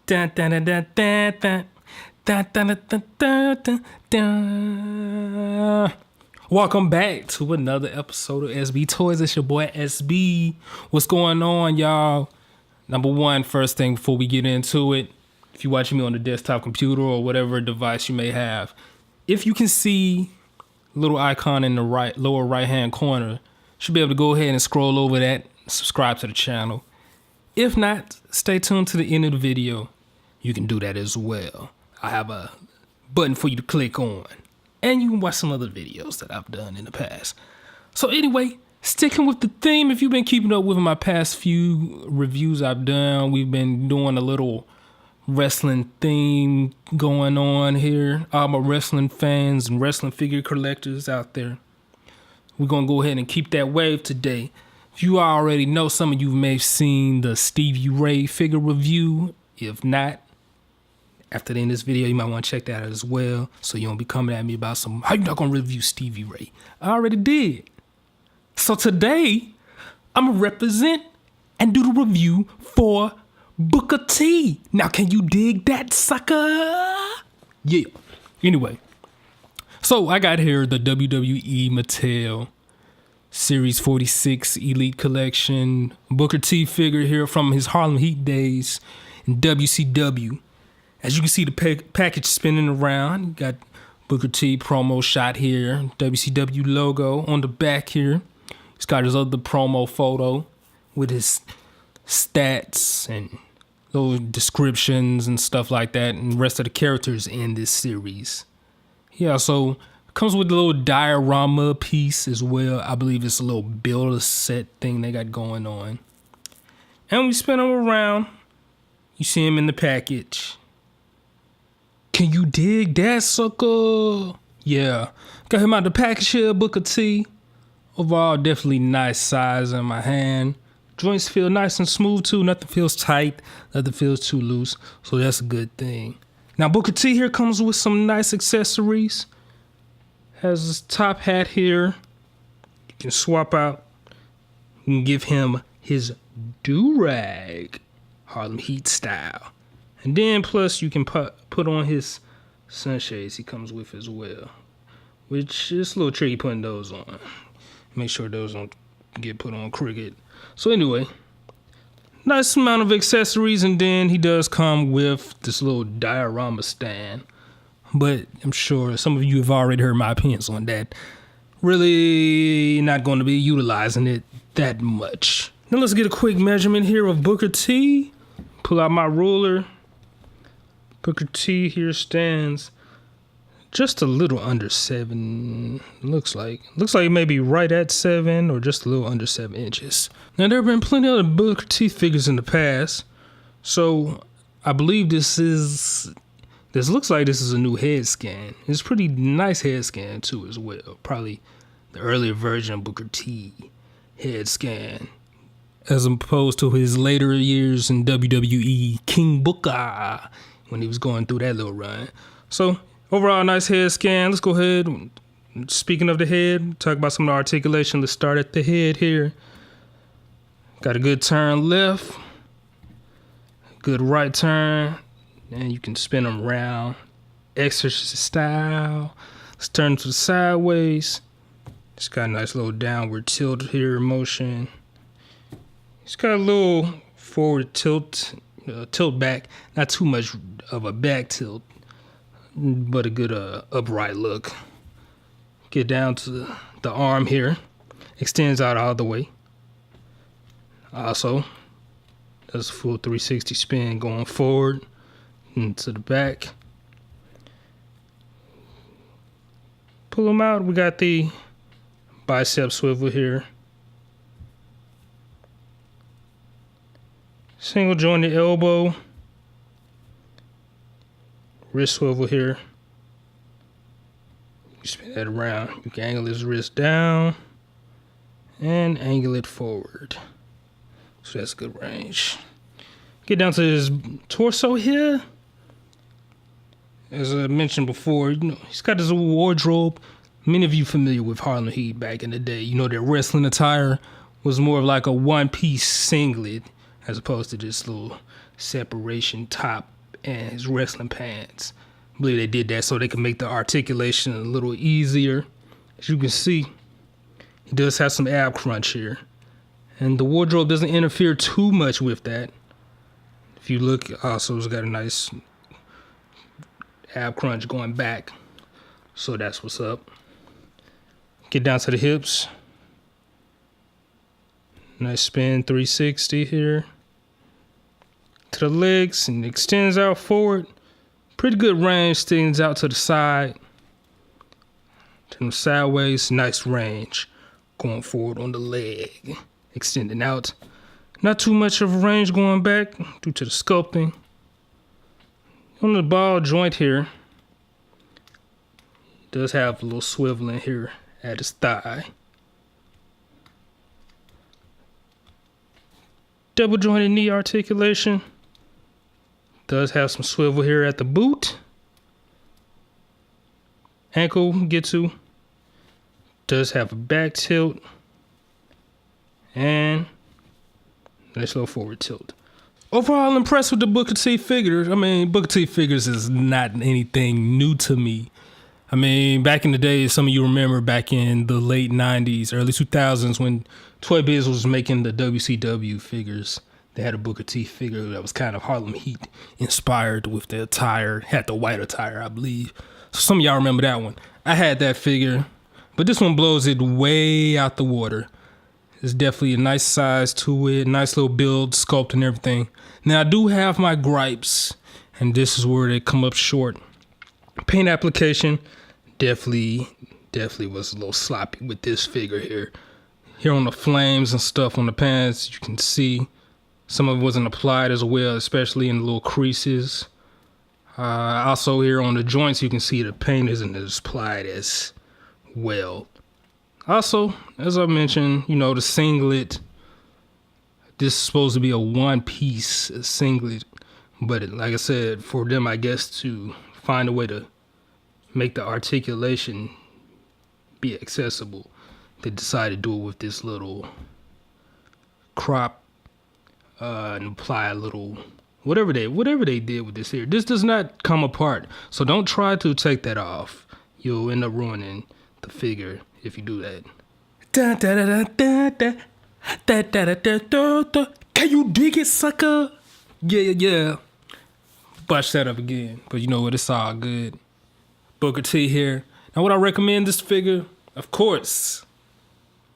Dun, dun, dun, dun, dun, dun. Dun, dun, dun, dun, dun, dun, dun. Welcome back to another episode of SB Toys. It's your boy SB. What's going on, y'all? Number one, first thing before we get into it, if you're watching me on the desktop computer or whatever device you may have, if you can see a little icon in the lower right hand corner, you should be able to go ahead and scroll over that and subscribe to the channel. If not, stay tuned to the end of the video. You can do that as well. I have a button for you to click on. And you can watch some other videos that I've done in the past. So anyway, sticking with the theme, if you've been keeping up with my past few reviews I've done, we've been doing a little wrestling theme going on here. All my wrestling fans and wrestling figure collectors out there. We're going to go ahead and keep that wave today. If you already know, some of you may have seen the Stevie Ray figure review. If not, after the end of this video, you might want to check that out as well, so you don't be coming at me about how you not going to review Stevie Ray. I already did. So today, I'm going to represent and do the review for Booker T. Now, can you dig that, sucker? Yeah. Anyway, so I got here the WWE Mattel Series 46 Elite Collection Booker T figure here from his Harlem Heat days in WCW. As you can see, the package spinning around. You got Booker T promo shot here, WCW logo on the back here. He's got his other promo photo with his stats and little descriptions and stuff like that, and the rest of the characters in this series. He also comes with a little diorama piece as well. I believe it's a little build-a-set thing they got going on. And we spin him around. You see him in the package. Can you dig that, sucker? Yeah. Got him out the package here, Booker T. Overall, definitely nice size in my hand. Joints feel nice and smooth too. Nothing feels tight. Nothing feels too loose. So that's a good thing. Now, Booker T here comes with some nice accessories. Has this top hat here. You can swap out. You can give him his do-rag. Harlem Heat style. And then plus you can put on his sunshades he comes with as well. Which is a little tricky putting those on. Make sure those don't get put on crooked. So anyway, nice amount of accessories, and then he does come with this little diorama stand. But I'm sure some of you have already heard my opinions on that. Really not going to be utilizing it that much. Now let's get a quick measurement here of Booker T. Pull out my ruler. Booker T here stands just a little under 7, looks like maybe right at 7 or just a little under 7 inches. Now there have been plenty of other Booker T figures in the past, so I believe this looks like this is a new head scan. It's a pretty nice head scan too as well. Probably the earlier version of Booker T head scan, as opposed to his later years in WWE King Booker, when he was going through that little run. So overall, nice head scan. Let's go ahead. Speaking of the head, talk about some of the articulation. Let's start at the head here. Got a good turn left, good right turn, and you can spin them around, exorcist style. Let's turn to the sideways. It's got a nice little downward tilt here motion. It's got a little forward tilt back, not too much of a back tilt, but a good upright look. Get down to the arm here, extends out all the way. Also, does a full 360 spin going forward and to the back. Pull them out. We got the bicep swivel here. Single jointed elbow. Wrist swivel here. You spin that around. You can angle his wrist down and angle it forward. So that's good range. Get down to his torso here. As I mentioned before, he's got his little wardrobe. Many of you familiar with Harlem Heat back in the day. You know their wrestling attire was more of like a one-piece singlet as opposed to this little separation top and his wrestling pants. I believe they did that so they can make the articulation a little easier. As you can see, he does have some ab crunch here. And the wardrobe doesn't interfere too much with that. If you look, also it's got a nice ab crunch going back. So that's what's up. Get down to the hips. Nice spin 360 here. To the legs and extends out forward. Pretty good range, extends out to the side. Turn sideways, nice range. Going forward on the leg. Extending out. Not too much of a range going back due to the sculpting. On the ball joint here, does have a little swiveling here at his thigh. Double jointed knee articulation. Does have some swivel here at the boot. Ankle get to. Does have a back tilt. And nice little forward tilt. Overall impressed with the Booker T figures. I mean, Booker T figures is not anything new to me. I mean, back in the day, some of you remember back in the late 90s, early 2000s when Toy Biz was making the WCW figures. They had a Booker T figure that was kind of Harlem Heat inspired with the attire, had the white attire, I believe. So some of y'all remember that one. I had that figure, but this one blows it way out the water. It's definitely a nice size to it, nice little build, sculpt and everything. Now I do have my gripes, and this is where they come up short. Paint application definitely was a little sloppy with this figure here. Here on the flames and stuff on the pants, you can see some of it wasn't applied as well, especially in the little creases. Also here on the joints, you can see the paint isn't as applied as well. Also, as I mentioned, you know, the singlet, this is supposed to be a one-piece singlet, but like I said, for them, I guess, to find a way to make the articulation be accessible, they decided to do it with this little crop and apply a little whatever they did with this here. This does not come apart, so don't try to take that off. You'll end up ruining the figure if you do that. Da, da, da, da, da, da, da, da, da, da, da. Can you dig it, sucker? Yeah. Botch that up again, but you know what? It's all good. Booker T here. Now, would I recommend this figure? Of course.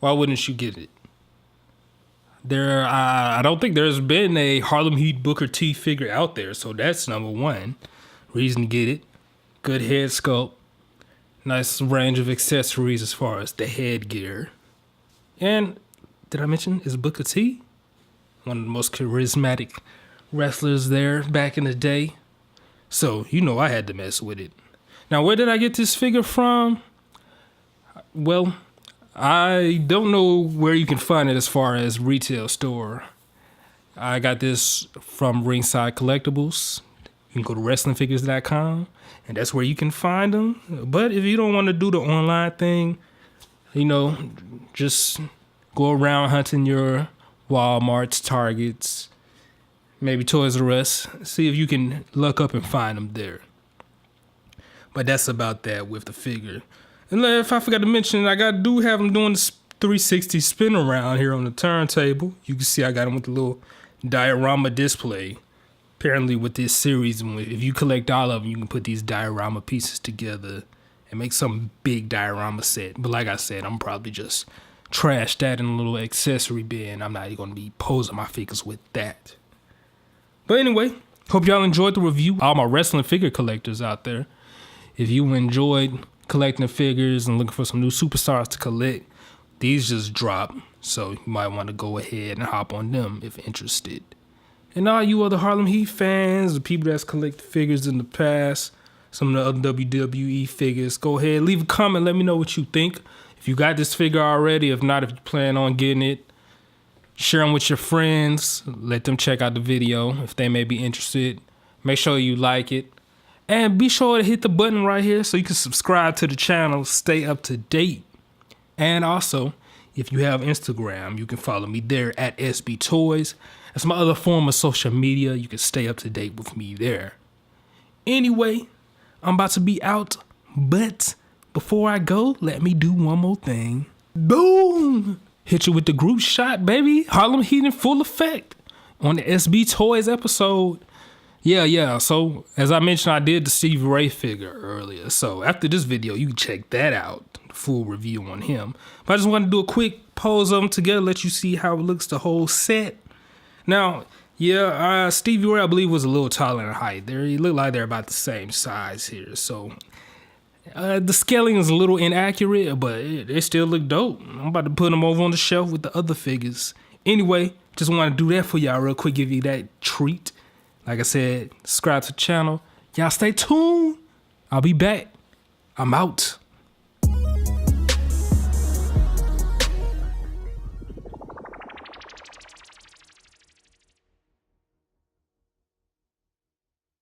Why wouldn't you get it? I don't think there's been a Harlem Heat Booker T figure out there, so that's number one reason to get it. Good head sculpt. Nice range of accessories as far as the headgear. And did I mention is Booker T? One of the most charismatic wrestlers there back in the day. So, you know I had to mess with it. Now, where did I get this figure from? Well, I don't know where you can find it as far as retail store. I got this from Ringside Collectibles. You can go to wrestlingfigures.com, and that's where you can find them. But if you don't want to do the online thing, you know, just go around hunting your Walmarts, Targets, maybe Toys R Us. See if you can look up and find them there. But that's about that with the figure. And if I forgot to mention, I do have them doing the 360 spin around here on the turntable. You can see I got them with the little diorama display. Apparently with this series, if you collect all of them, you can put these diorama pieces together and make some big diorama set. But like I said, I'm probably just trash that in a little accessory bin. I'm not going to be posing my figures with that. But anyway, hope y'all enjoyed the review. All my wrestling figure collectors out there, if you enjoyed collecting figures and looking for some new superstars to collect, these just dropped, so you might want to go ahead and hop on them if interested. And all you other Harlem Heat fans, the people that's collected figures in the past, some of the other WWE figures, go ahead, leave a comment, let me know what you think. If you got this figure already, if not, if you plan on getting it, share them with your friends, let them check out the video if they may be interested. Make sure you like it. And be sure to hit the button right here so you can subscribe to the channel, stay up to date. And also, if you have Instagram, you can follow me there at SB Toys. That's my other form of social media. You can stay up to date with me there. Anyway, I'm about to be out, but before I go, let me do one more thing. Boom! Hit you with the group shot, baby. Harlem Heat in full effect on the SB Toys episode. Yeah. So, as I mentioned, I did the Stevie Ray figure earlier. So, after this video, you can check that out. The full review on him. But I just wanted to do a quick pose of them together, let you see how it looks the whole set. Now, Stevie Ray, I believe, was a little taller in height. He looked like they're about the same size here. So, the scaling is a little inaccurate, but they still look dope. I'm about to put them over on the shelf with the other figures. Anyway, just want to do that for y'all real quick, give you that treat. Like I said, subscribe to the channel. Y'all stay tuned. I'll be back. I'm out.